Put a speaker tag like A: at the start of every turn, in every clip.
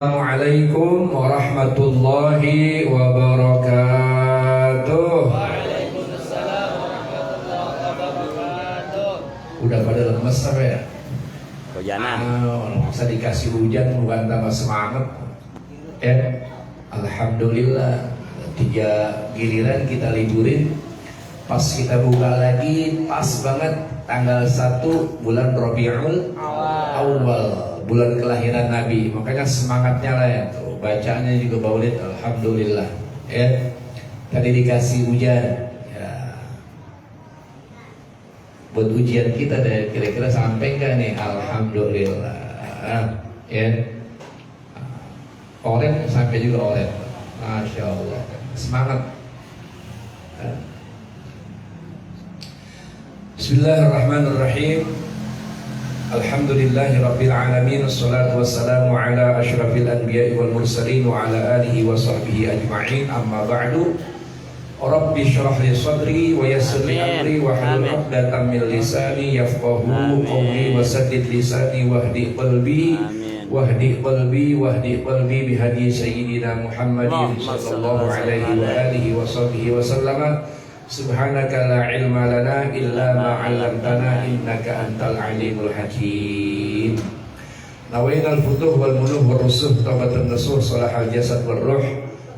A: Assalamualaikum warahmatullahi wabarakatuh.
B: Waalaikumsalam warahmatullahi wabarakatuh.
A: Udah pada lemes apa ya?
B: Hujanan.
A: Masa dikasih hujan bukan tambah semangat. Alhamdulillah 3 giliran kita liburin. Pas kita buka lagi pas banget tanggal 1 bulan Rabiul Awal, bulan kelahiran Nabi. Makanya semangatnya lah ya tuh. Bacanya juga maulid, alhamdulillah. Tadi dikasih hujan. Ya. Buat ujian kita deh, kira-kira sampai nggak nih? Alhamdulillah. Oren sampai juga oren. Masya Allah. Semangat. Bismillahirrahmanirrahim. Alhamdulillahi rabbil alamin. Assalatu wassalamu ala asyrafil anbiya'i wal mursalin wa ala alihi wa sahbihi ajma'in. Amma ba'du. Rabbi syrah li sadri wa yassir li amri wa hlul 'uqdatam min lisani yafqahu qawli wa saddid lisani wahdi qalbi wahdi qalbi bihadi sayyidina Muhammadin sallallahu alaihi wa alihi wa sahbihi wa sallama. Subhanaka la ilma lana illa ma 'allamtana innaka antal alimul hakim. Nawaina al-futuh wal muluh wal rusuh taubatun nasuh salahal jasad wal ruh.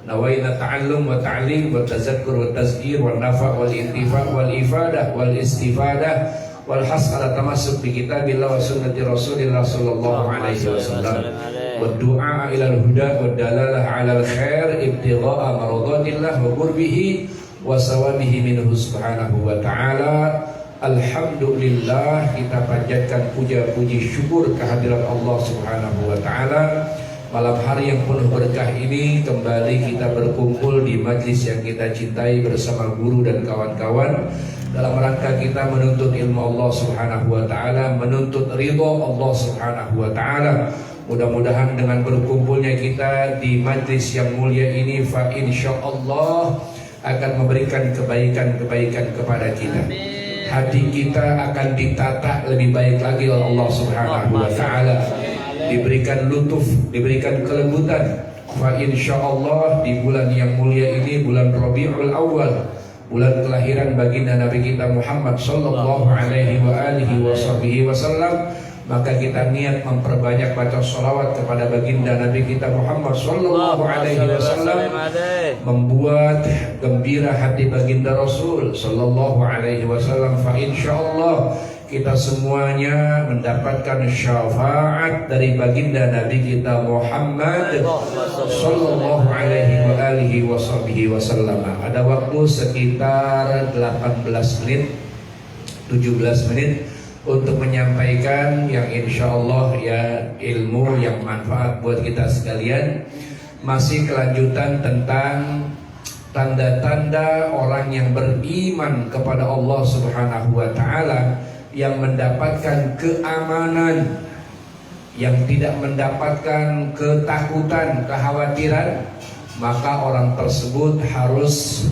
A: Nawaina ta'allum wa ta'lim wa tazakkur wa tazkir wa nafa' wal intifa' wal ifadah wal istifadah wal has ala tamassuk bi kitabillah wa sunnati rasulillah sallallahu alaihi wasallam. Wa du'a ila al-huda wa dalalah ala al-khair ibtigha'a maradatillah wa qurbihi wa sawabihi minhu subhanahu wa ta'ala. Alhamdulillah, kita panjatkan puja-puji syukur kehadirat Allah subhanahu wa ta'ala. Malam hari yang penuh berkah ini kembali kita berkumpul di majlis yang kita cintai bersama guru dan kawan-kawan dalam rangka kita menuntut ilmu Allah subhanahu wa ta'ala, menuntut ridha Allah subhanahu wa ta'ala. Mudah-mudahan dengan berkumpulnya kita di majlis yang mulia ini fa insyaallah akan memberikan kebaikan-kebaikan kepada kita. Hati kita akan ditata lebih baik lagi oleh Allah subhanahu wa ta'ala. Diberikan lutuf, diberikan kelembutan. Fa insyaallah di bulan yang mulia ini, bulan Rabiul Awal, bulan kelahiran baginda Nabi kita Muhammad sallallahu alaihi wa alihi wasallam, maka kita niat memperbanyak baca sholawat kepada baginda Nabi kita Muhammad sallallahu alaihi wasallam, membuat gembira hati baginda Rasul sallallahu alaihi wasallam. Fa insyaallah kita semuanya mendapatkan syafaat dari baginda Nabi kita Muhammad sallallahu alaihi wasallam. Ada waktu sekitar 18 menit 17 menit untuk menyampaikan yang insya Allah ya ilmu yang manfaat buat kita sekalian. Masih kelanjutan tentang tanda-tanda orang yang beriman kepada Allah subhanahu wa ta'ala, yang mendapatkan keamanan, yang tidak mendapatkan ketakutan, kekhawatiran. Maka orang tersebut harus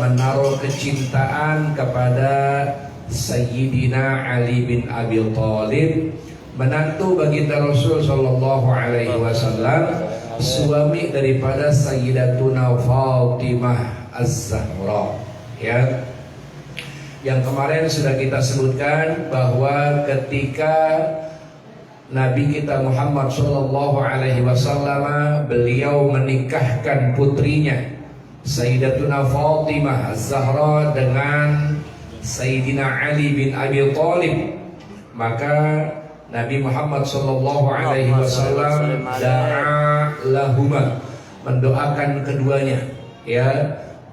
A: menaruh kecintaan kepada Sayyidina Ali bin Abi Thalib, menantu baginda Rasul sallallahu alaihi wasallam, suami daripada Sayyidatuna Fatimah Az-Zahra. Yang kemarin sudah kita sebutkan bahwa ketika Nabi kita Muhammad sallallahu alaihi wasallam beliau menikahkan putrinya Sayyidatuna Fatimah Az-Zahra dengan Sayyidina Ali bin Abi Thalib, maka Nabi Muhammad sallallahu alaihi wasallam da'a lahuma, mendoakan keduanya.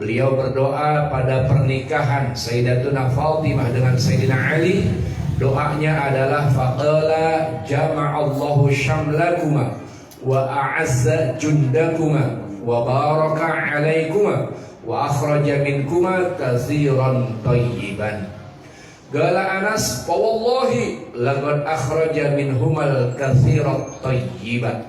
A: Beliau berdoa pada pernikahan Sayyidatuna Fatimah dengan Sayyidina Ali. Doanya adalah faqala jama'allahu syamlakuma wa a'azza jundakuma wa baraka alaikuma wa akhraja minkuma katsiran thayyiban. Qala Anas, fa wallahi laqad akhraja minhumal katsiran thayyiban.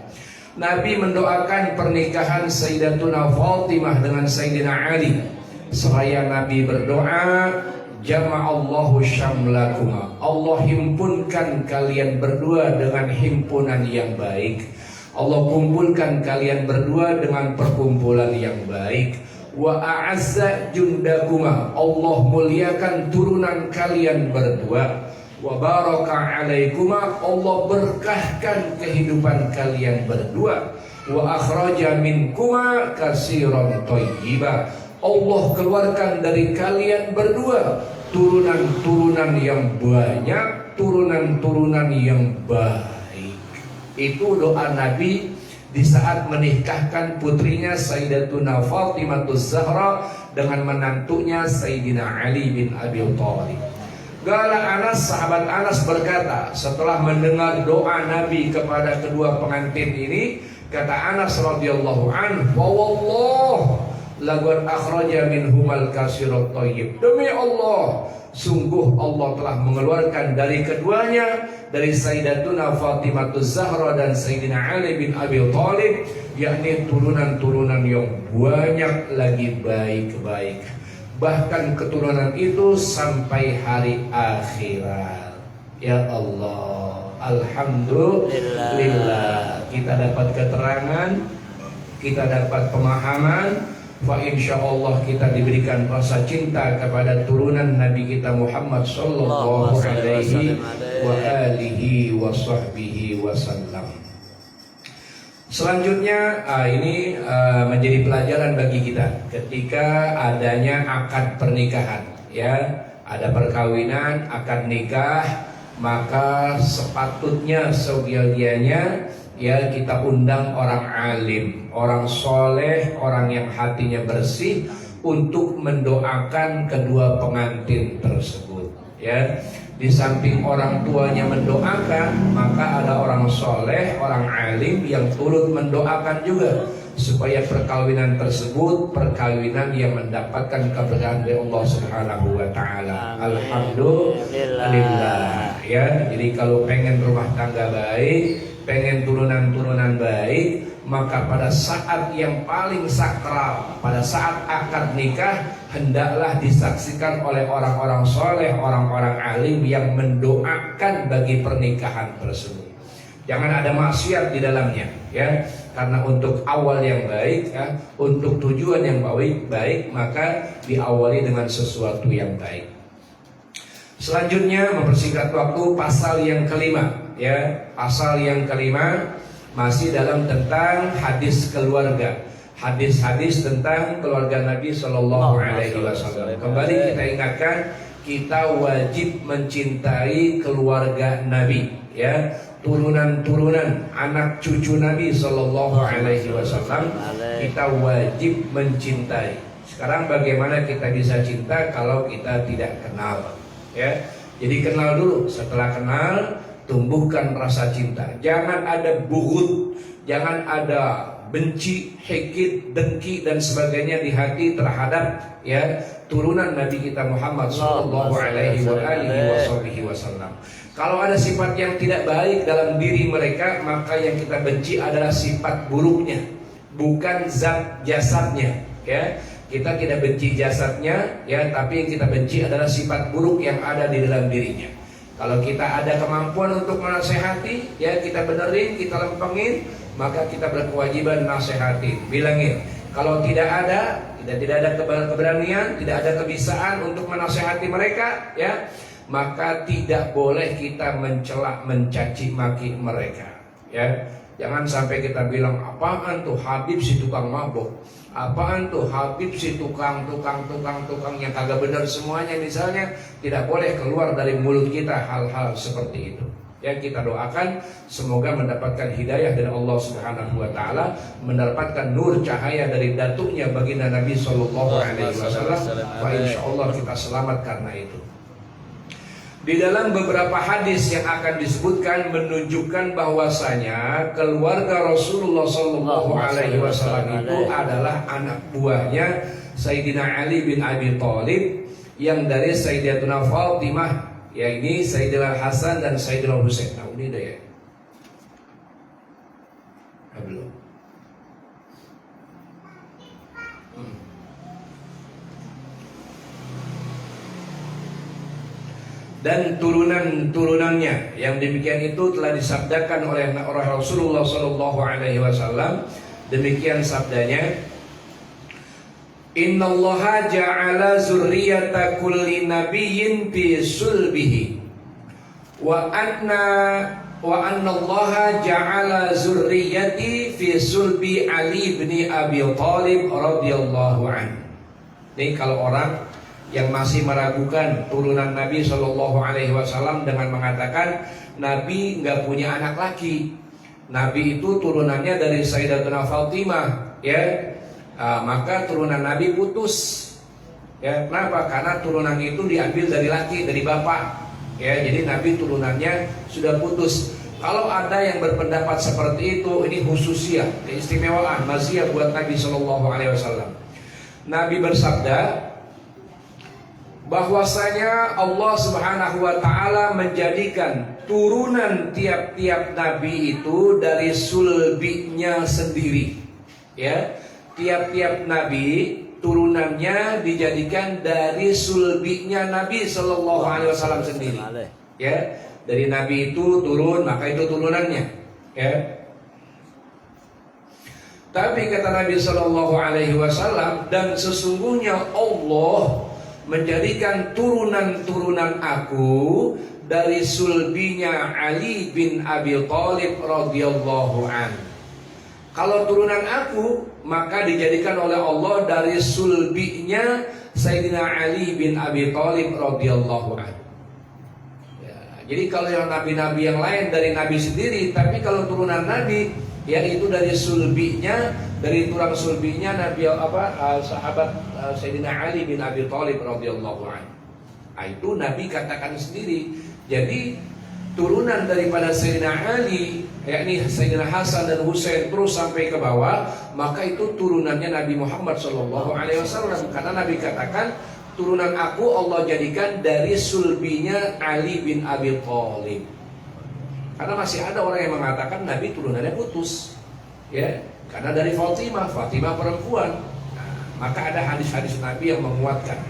A: Nabi mendoakan pernikahan Sayyidatuna Fatimah dengan Sayyidina Ali. Seraya Nabi berdoa, jama'allahu syamlakuma, Allah himpunkan kalian berdua dengan himpunan yang baik. Allah kumpulkan kalian berdua dengan perkumpulan yang baik. Wa a'azza jundakuma, Allah muliakan turunan kalian berdua. Wa baraka alaikuma, Allah berkahkan kehidupan kalian berdua. Wa akhraja minkuma katsiran thayyiba, Allah keluarkan dari kalian berdua turunan-turunan yang banyak, turunan-turunan yang baik. Itu doa Nabi di saat menikahkan putrinya Sayyidatuna Fatimah Zahra dengan menantunya Sayyidina Ali bin Abi Thalib. Gala Anas, sahabat Anas berkata, setelah mendengar doa Nabi kepada kedua pengantin ini, kata Anas radhiyallahu anhu, "Wa wallah laqad akhraja minhumal katsirat thayyib." Demi Allah, sungguh Allah telah mengeluarkan dari keduanya, dari Sayyidatuna Fatimah Zahra dan Sayyidina Ali bin Abi Thalib, yakni turunan-turunan yang banyak lagi baik-baik. Bahkan keturunan itu sampai hari akhirat. Ya Allah, alhamdulillah, kita dapat keterangan, kita dapat pemahaman. Fa insyaallah kita diberikan rasa cinta kepada turunan Nabi kita Muhammad sallallahu alaihi wa alihi wa sahbihi wasallam. Selanjutnya ini menjadi pelajaran bagi kita ketika adanya akad pernikahan, ya, ada perkawinan, akad nikah, maka sepatutnya seyogianya ya kita undang orang alim, orang soleh, orang yang hatinya bersih untuk mendoakan kedua pengantin tersebut. Ya, di samping orang tuanya mendoakan, maka ada orang soleh, orang alim yang turut mendoakan juga supaya perkawinan tersebut perkawinan yang mendapatkan keberkahan dari Allah Subhanahu wa taala. Alhamdulillah. Ya, jadi kalau pengen rumah tangga baik, pengen turunan-turunan baik, maka pada saat yang paling sakral, pada saat akad nikah, hendaklah disaksikan oleh orang-orang soleh, orang-orang alim yang mendoakan bagi pernikahan tersebut. Jangan ada maksiat di dalamnya, ya, karena untuk awal yang baik, ya, untuk tujuan yang baik, maka diawali dengan sesuatu yang baik. Selanjutnya mempersingkat waktu, pasal yang kelima, ya, pasal yang kelima masih dalam tentang hadis keluarga. Hadis-hadis tentang keluarga Nabi Shallallahu Alaihi Wasallam. Kembali kita ingatkan, kita wajib mencintai keluarga Nabi, ya, turunan-turunan anak cucu Nabi Shallallahu Alaihi Wasallam. Kita wajib mencintai. Sekarang bagaimana kita bisa cinta kalau kita tidak kenal, ya? Jadi kenal dulu. Setelah kenal, tumbuhkan rasa cinta. Jangan ada bughud, jangan ada benci, hikid, dengki dan sebagainya di hati terhadap, ya, turunan Nabi kita Muhammad sallallahu alaihi wasallam. Kalau ada sifat yang tidak baik dalam diri mereka, maka yang kita benci adalah sifat buruknya, bukan zat jasadnya, ya. Kita tidak benci jasadnya, ya, tapi yang kita benci adalah sifat buruk yang ada di dalam dirinya. Kalau kita ada kemampuan untuk menasehati, ya, kita benerin, kita lempengin, maka kita berkewajiban nasihatin, bilangin. Kalau tidak ada keberanian, tidak ada kebisaan untuk menasehati mereka, ya, maka tidak boleh kita mencela, mencaci maki mereka, ya. Jangan sampai kita bilang, apaan tuh Habib si tukang mabuk, apaan tuh Habib si tukang yang kagak benar semuanya, misalnya. Tidak boleh keluar dari mulut kita hal-hal seperti itu. Ya, kita doakan semoga mendapatkan hidayah dari Allah Subhanahu wa taala, mendapatkan nur cahaya dari datuknya baginda Nabi sallallahu alaihi wasallam. Wa insyaallah kita selamat karena itu. Di dalam beberapa hadis yang akan disebutkan menunjukkan bahwasanya keluarga Rasulullah sallallahu alaihi wasallam itu adalah anak buahnya Sayyidina Ali bin Abi Thalib, yang dari Sayyidatuna Fatimah, ya, ini Sayyidina Hasan dan Sayyidina Husain. Nah, ini dah, ya. Belum. dan turunan-turunannya. Yang demikian itu telah disabdakan oleh Rasulullah sallallahu alaihi wasallam. Demikian sabdanya, Innallaha ja'ala zurriyata kulli nabiyyin fi sulbihi wa annallaha ja'ala zurriyati fi sulbi Ali bin Abi Thalib radhiyallahu anhu. Ini kalau orang yang masih meragukan turunan Nabi Shallallahu Alaihi Wasallam dengan mengatakan Nabi nggak punya anak laki, Nabi itu turunannya dari Sayyidatuna Fatimah, ya, maka turunan Nabi putus, ya. Kenapa? Karena turunan itu diambil dari laki, dari bapak, ya. Jadi Nabi turunannya sudah putus. Kalau ada yang berpendapat seperti itu, ini khususiyah, keistimewaan, maziyah buat Nabi Shallallahu Alaihi Wasallam. Nabi bersabda bahwasanya Allah Subhanahu wa taala menjadikan turunan tiap-tiap nabi itu dari sulbinya sendiri. Ya, tiap-tiap nabi turunannya dijadikan dari sulbinya Nabi sallallahu alaihi wasallam sendiri. Ya, dari nabi itu turun, maka itu turunannya. Ya. Tapi kata Nabi sallallahu alaihi wasallam, dan sesungguhnya Allah menjadikan turunan-turunan aku dari sulbinya Ali bin Abi Thalib radhiyallahu an. Kalau turunan aku, maka dijadikan oleh Allah dari sulbinya Sayyidina Ali bin Abi Thalib radhiyallahu an. Ya, jadi kalau yang nabi-nabi yang lain dari nabi sendiri, tapi kalau turunan nabi yaitu dari sulbinya, dari tulang sulbinya Nabi sahabat Sayyidina Ali bin Abi Thalib radhiyallahu anhu. Itu Nabi katakan sendiri. Jadi turunan daripada Sayyidina Ali, yakni Sayyidina Hasan dan Husain terus sampai ke bawah, maka itu turunannya Nabi Muhammad sallallahu alaihi wasallam. Karena Nabi katakan, turunan aku Allah jadikan dari sulbinya Ali bin Abi Thalib. Karena masih ada orang yang mengatakan Nabi turunannya putus, ya, karena dari Fatimah perempuan. Nah, maka ada hadis-hadis Nabi yang menguatkan.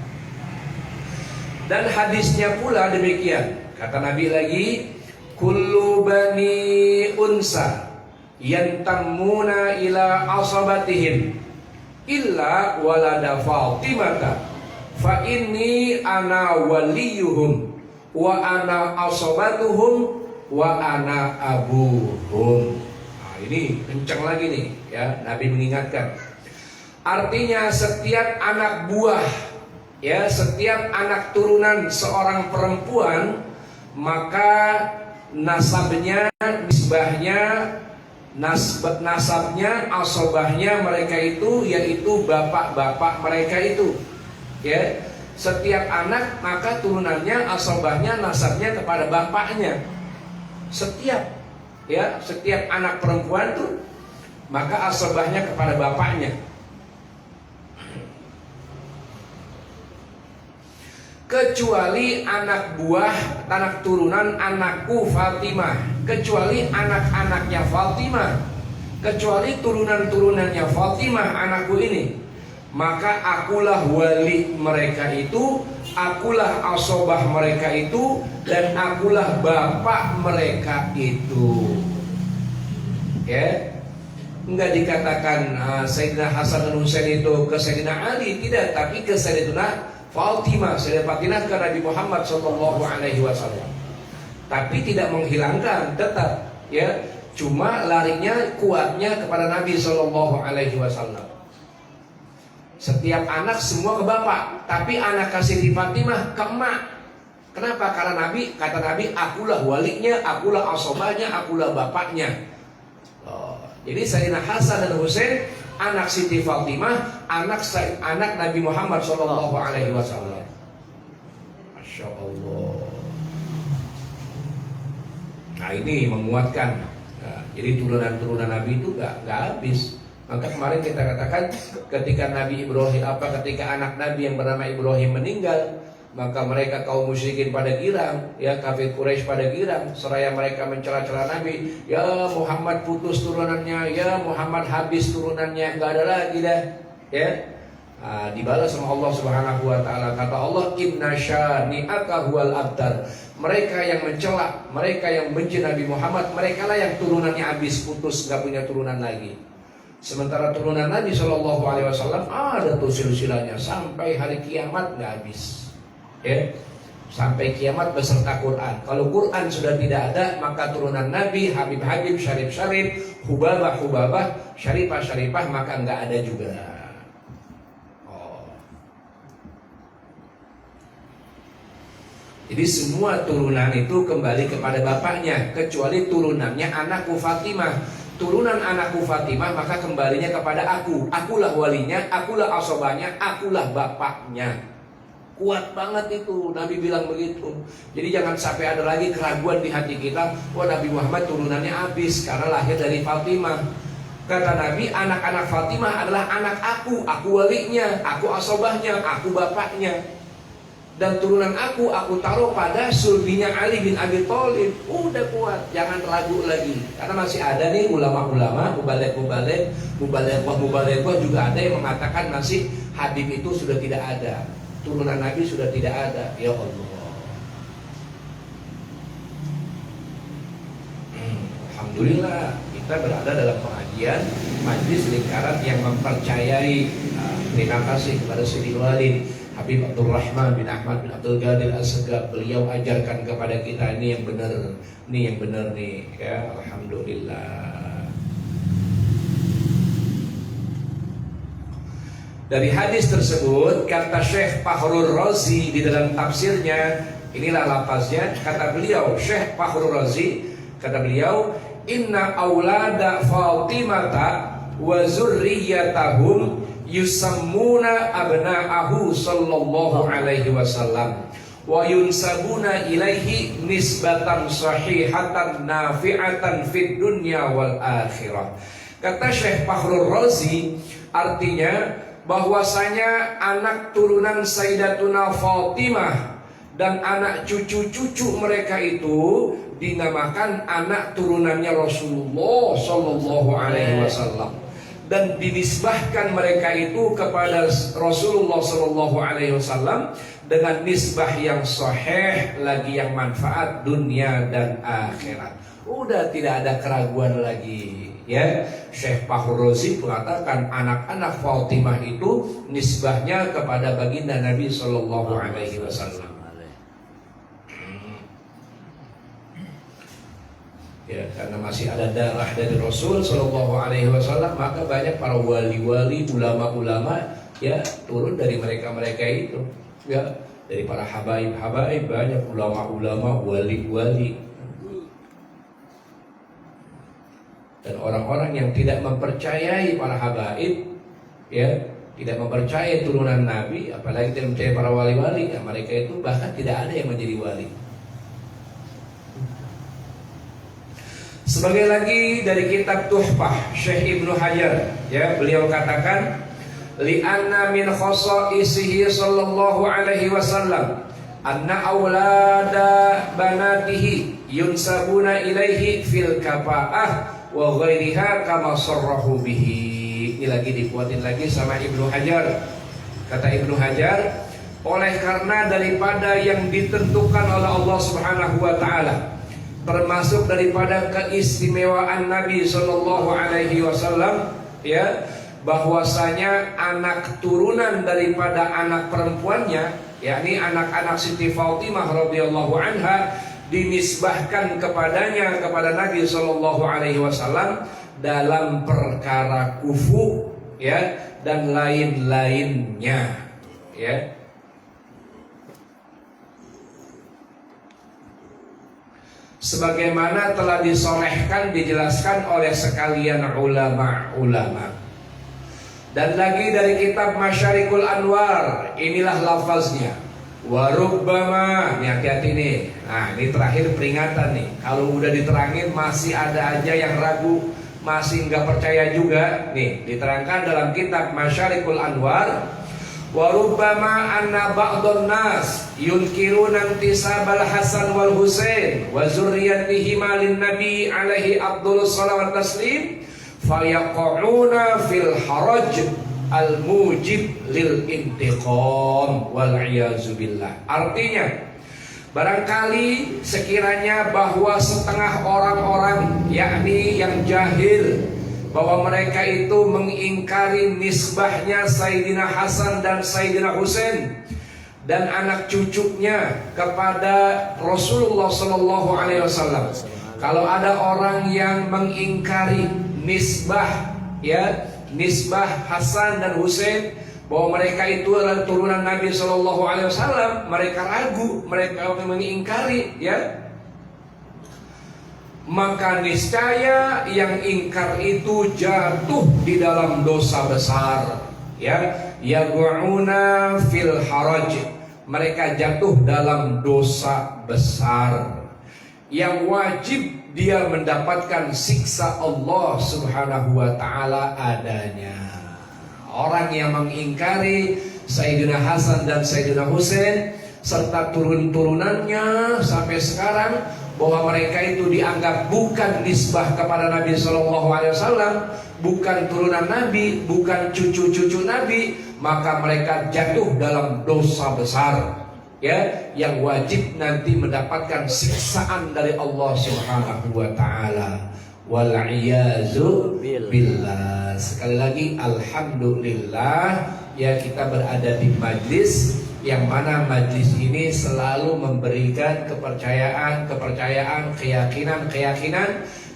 A: Dan hadisnya pula demikian. Kata Nabi lagi, kullu bani unsa yantamuna ila asabatihim illa walada Fatimata fa inni ana waliyuhum wa ana asabatuhum wa ana abuhum. Nah, ini kencang lagi nih, ya. Nabi mengingatkan. Artinya setiap anak buah, ya, setiap anak turunan seorang perempuan, maka nasabnya, nasabnya, asobahnya mereka itu yaitu bapak-bapak mereka itu, ya. Setiap anak maka turunannya, asobahnya, nasabnya kepada bapaknya. Setiap anak perempuan itu maka asobahnya kepada bapaknya. Kecuali anak buah, anak turunan anakku Fatimah, kecuali anak-anaknya Fatimah, kecuali turunan-turunannya Fatimah anakku ini, maka akulah wali mereka itu, akulah asobah mereka itu, dan akulah bapak mereka itu. Ya, enggak dikatakan Sayyidina Hasan dan Husain itu ke Sayyidina Ali, tidak, tapi ke Sayyidina Fatimah, Sayyidina Fatimah ke Nabi Muhammad sallallahu alaihi wasallam. Tapi tidak menghilangkan, tetap, ya, cuma larinya kuatnya kepada Nabi sallallahu alaihi wasallam. Setiap anak semua ke bapak, tapi anak kasih di Fatimah ke emak. Kenapa? Karena Nabi, kata Nabi, akulah walinya, akulah asobahnya, akulah bapaknya. Jadi Sayyidina Hasan dan Husain anak Siti Fatimah, anak Nabi Muhammad sallallahu alaihi wasallam. Masya Allah. Nah, ini menguatkan. Nah, jadi turunan-turunan Nabi itu gak habis. Maka kemarin kita katakan ketika ketika anak Nabi yang bernama Ibrahim meninggal, maka mereka kaum musyrikin pada girang, ya, kafir Quraisy pada girang, seraya mereka mencela-cela Nabi, ya Muhammad putus turunannya, ya Muhammad habis turunannya, enggak ada lagi dah, ya. dibalas sama Allah Subhanahu wa taala. Kata Allah, inna syani'aka huwal abtar. Mereka yang mencela, mereka yang benci Nabi Muhammad, mereka lah yang turunannya habis, putus, gak punya turunan lagi. Sementara turunan Nabi Shallallahu Alaihi Wasallam ada tuh silsilahnya sampai hari kiamat nggak habis, ya, sampai kiamat beserta Quran. Kalau Quran sudah tidak ada, maka turunan Nabi, Habib-Habib, Syarif-Syarif, Hubabah-Hubabah, Syarifah-Syarifah, maka nggak ada juga. Jadi semua turunan itu kembali kepada bapaknya, kecuali turunannya anakku Fatimah. Turunan anakku Fatimah maka kembalinya kepada aku. Akulah walinya, akulah asobahnya, akulah bapaknya. Kuat banget itu, Nabi bilang begitu. Jadi jangan sampai ada lagi keraguan di hati kita, wah Nabi Muhammad turunannya habis karena lahir dari Fatimah. Kata Nabi, anak-anak Fatimah adalah anak aku walinya, aku asobahnya, aku bapaknya. Dan turunan aku taruh pada sulbinya Ali bin Abi Thalib. Udah kuat, jangan ragu lagi. Karena masih ada nih ulama-ulama, mubaleghah juga ada yang mengatakan masih Habib itu sudah tidak ada, turunan Nabi sudah tidak ada. Ya Allah. Alhamdulillah kita berada dalam pengajian majlis lingkaran yang mempercayai. Terima kasih kepada Sayyidil Walid Habib Abdul Rahman bin Ahmad bin Abdul Qadir As-Segaf. Beliau ajarkan kepada kita ini yang benar, nih ya. Alhamdulillah. Dari hadis tersebut kata Syekh Fakhrul Razi di dalam tafsirnya, inilah lafaznya, kata beliau, Syekh Fakhrul Razi kata beliau, inna aulada Fatimata wa zurriyatahum yusammuna abna'ahu sallallahu alaihi wasallam wa yunsabuna ilaihi nisbatan sahihatan nafi'atan fid dunya wal akhirah. Kata Syekh Fakhrul Razi, artinya bahwasanya anak turunan Sayyidatuna Fatimah dan anak cucu-cucu mereka itu dinamakan anak turunannya Rasulullah sallallahu alaihi wasallam. Dan dinisbahkan mereka itu kepada Rasulullah Sallallahu Alaihi Wasallam dengan nisbah yang sahih lagi, yang manfaat dunia dan akhirat. Udah tidak ada keraguan lagi, ya. Syekh Fakhrul Razi mengatakan anak-anak Fatimah itu nisbahnya kepada baginda Nabi Sallallahu Alaihi Wasallam. Ya, karena masih ada darah dari Rasul Shallallahu Alaihi Wasallam, maka banyak para wali-wali, ulama-ulama, ya, turun dari mereka-mereka itu, ya, dari para habaib-habaib, banyak ulama-ulama, wali-wali. Dan orang-orang yang tidak mempercayai para habaib, ya, tidak mempercayai turunan Nabi, apalagi tidak mempercayai para wali-wali, ya, mereka itu bahkan tidak ada yang menjadi wali. Sebagai lagi dari kitab Tuhfah Syekh Ibnu Hajar, ya, beliau katakan li'anna min khasaisihi sallallahu alaihi wasallam anna aulada banatihi yunsabuna ilaihi fil kafa'ah wa ghairiha kama sarrahu bihi. Ini lagi dikuatin lagi sama Ibnu Hajar. Kata Ibnu Hajar, oleh karena daripada yang ditentukan oleh Allah Subhanahu wa taala, termasuk daripada keistimewaan Nabi Sallallahu Alaihi Wasallam, ya, bahwasanya anak turunan daripada anak perempuannya, yakni anak-anak Siti Fatimah radhiyallahu anha, dinisbahkan kepadanya, kepada Nabi Sallallahu Alaihi Wasallam dalam perkara kufu, ya, dan lain-lainnya, ya. Sebagaimana telah disolehkan, dijelaskan oleh sekalian ulama-ulama. Dan lagi dari kitab Masyarikul Anwar, inilah lafaznya. Warubbama, ini hati-hati nih. Nah, ini terakhir peringatan nih. Kalau udah diterangin masih ada aja yang ragu, masih nggak percaya juga. Nih, diterangkan dalam kitab Masyarikul Anwar. Warubbama anna ba'dun nas yunkiruna intisabal Hasan wal Husain wa zurriyatihima lin Nabi alaihi afdhalus salawat taslim fayaqa'una fil haraj al-mujib lil intiqam wal iyazu billah. Artinya, barangkali sekiranya bahwa setengah orang-orang, yakni yang jahil, bahwa mereka itu mengingkari nisbahnya Sayyidina Hasan dan Sayyidina Husain dan anak cucunya kepada Rasulullah Sallallahu Alaihi Wasallam. Kalau ada orang yang mengingkari nisbah, ya, nisbah Hasan dan Husain, bahwa mereka itu adalah turunan Nabi Sallallahu Alaihi Wasallam, mereka ragu, mereka mengingkari, ya, maka niscaya yang ingkar itu jatuh di dalam dosa besar, ya, yagu'una fil haraj, mereka jatuh dalam dosa besar yang wajib dia mendapatkan siksa Allah Subhanahu wa taala adanya. Orang yang mengingkari Sayyidina Hasan dan Sayyidina Husain serta turun-turunannya sampai sekarang, bahwa mereka itu dianggap bukan nisbah kepada Nabi Sallallahu Alaihi Wasallam, bukan turunan Nabi, bukan cucu-cucu Nabi, maka mereka jatuh dalam dosa besar, ya, yang wajib nanti mendapatkan siksaan dari Allah Subhanahu wa taala. Wal iyazu billah. Sekali lagi alhamdulillah, ya, kita berada di majlis yang mana majlis ini selalu memberikan kepercayaan, keyakinan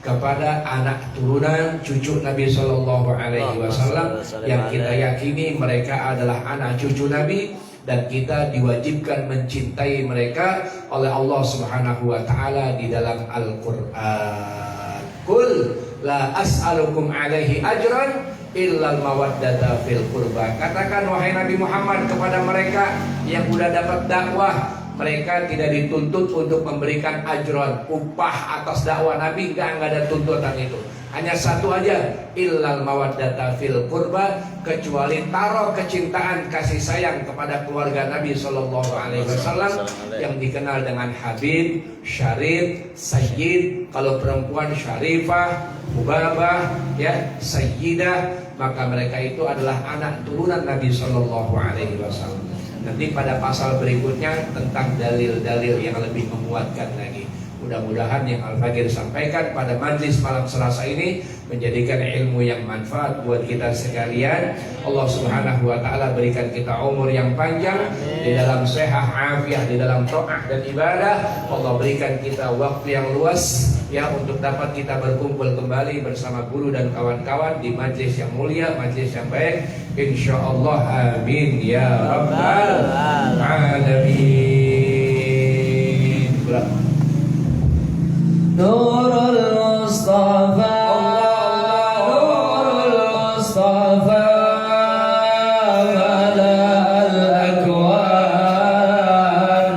A: kepada anak turunan cucu Nabi Sallallahu Alaihi Wasallam yang kita yakini mereka adalah anak cucu Nabi, dan kita diwajibkan mencintai mereka oleh Allah Subhanahu wa taala di dalam Al-Qur'an. Qul la as'alukum alaihi ajran illal mawaddata fil qurba. Katakan wahai Nabi Muhammad kepada mereka yang sudah dapat dakwah, mereka tidak dituntut untuk memberikan ajron, upah atas dakwah Nabi, enggak ada tuntutan itu. Hanya satu aja, illal mawaddata fil qurba, kecuali taruh kecintaan kasih sayang kepada keluarga Nabi Sallallahu Alaihi Wasallam yang dikenal dengan Habib, Syarif, Sayyid. Kalau perempuan Syarifah, Mubabah, ya, Sayyidah, maka mereka itu adalah anak turunan Nabi Sallallahu Alaihi Wasallam. Nanti pada pasal berikutnya tentang dalil-dalil yang lebih memuatkan lagi. Mudah-mudahan yang Al-Fagir sampaikan pada majlis malam Selasa ini menjadikan ilmu yang manfaat buat kita sekalian. Allah Subhanahu wa taala berikan kita umur yang panjang di dalam sehat afiah, di dalam taat dan ibadah. Allah berikan kita waktu yang luas, ya, untuk dapat kita berkumpul kembali bersama guru dan kawan-kawan di majlis yang mulia, majlis yang baik, insyaallah. Amin ya rabbal alamin.
C: Nurul Mustafa, Nurul Mustafa, mala al-akwan,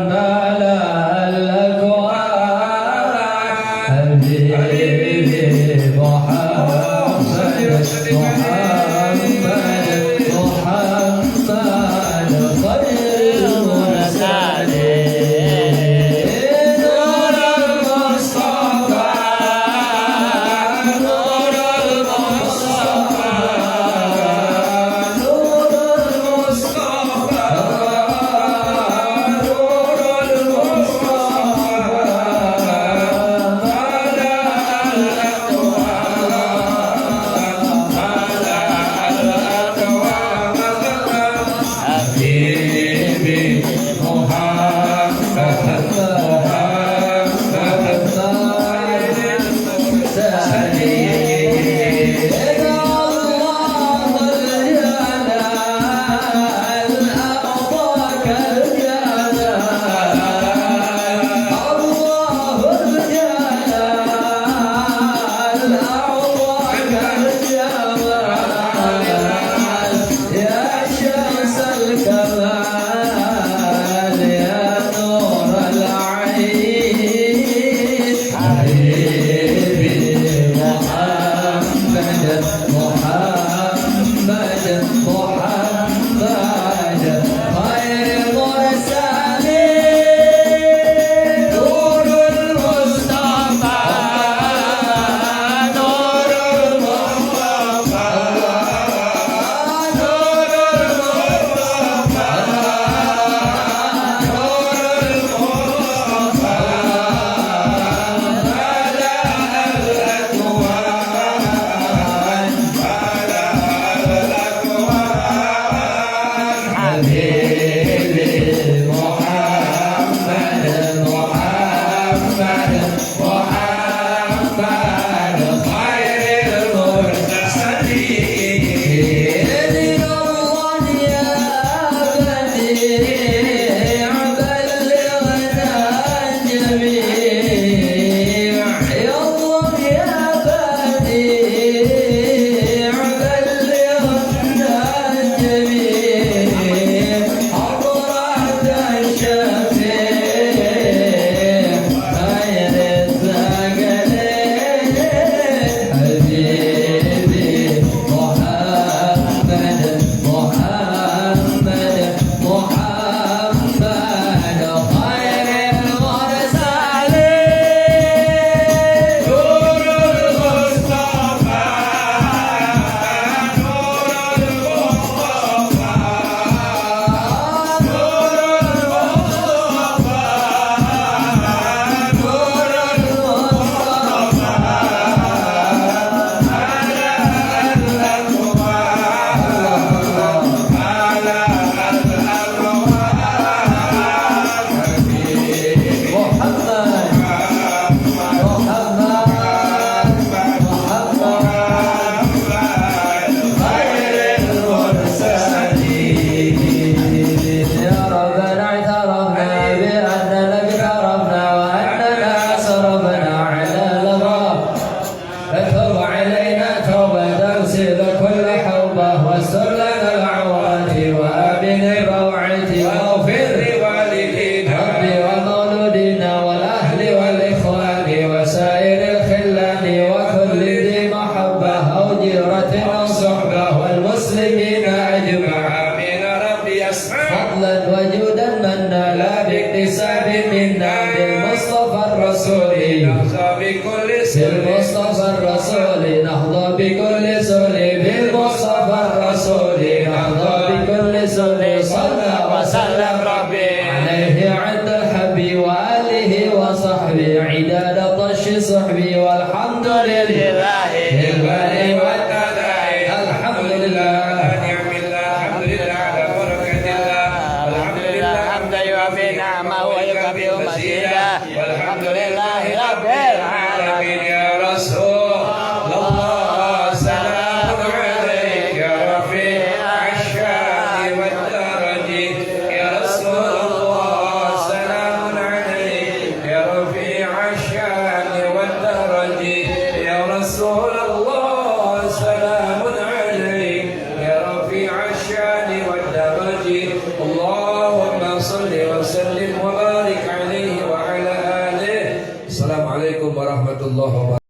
C: mala al-akwan, Habibi Muhammad, Muhammad, Muhammad, khairul mursalin. واستر لنا العورات وآمن الروعات واغفر
A: لوالدينا
C: ربي ومولودنا والأهل والإخوان وسائر الخلان وكل ذي محبة أو جيرة أو صحبة والمسلمين أجمعين
A: آمين ربي اسمع
C: فضلا وجودا منا لا باكتساب منا بالمصطفى الرسول
A: نحظى بكل سر
C: بالمصطفى الرسول نحظى بكل سر بالمصطفى الرسول نحظى بكل سر صلى وسلم ربي عليه عند الحبي وآله وصحبه عداد طش صحبي والحمد لله بالباري والتداعي الحمد لله
A: نعم الله الحمد لله على بركة الله والحمد لله
B: حمدا يوافي نعمه ويكفي مزيدا والحمد لله رب العالمين
A: يا رسول الله سلام عليك يا رفيع الشان والدرج يا رسول الله سلام عليك يا رفيع الشان والدرج يا رسول الله سلام عليك يا رفيع الشان والدرج اللهم صل وسلم وبارك عليه وعلى آله السلام عليكم warahmatullahi wabarakatuh.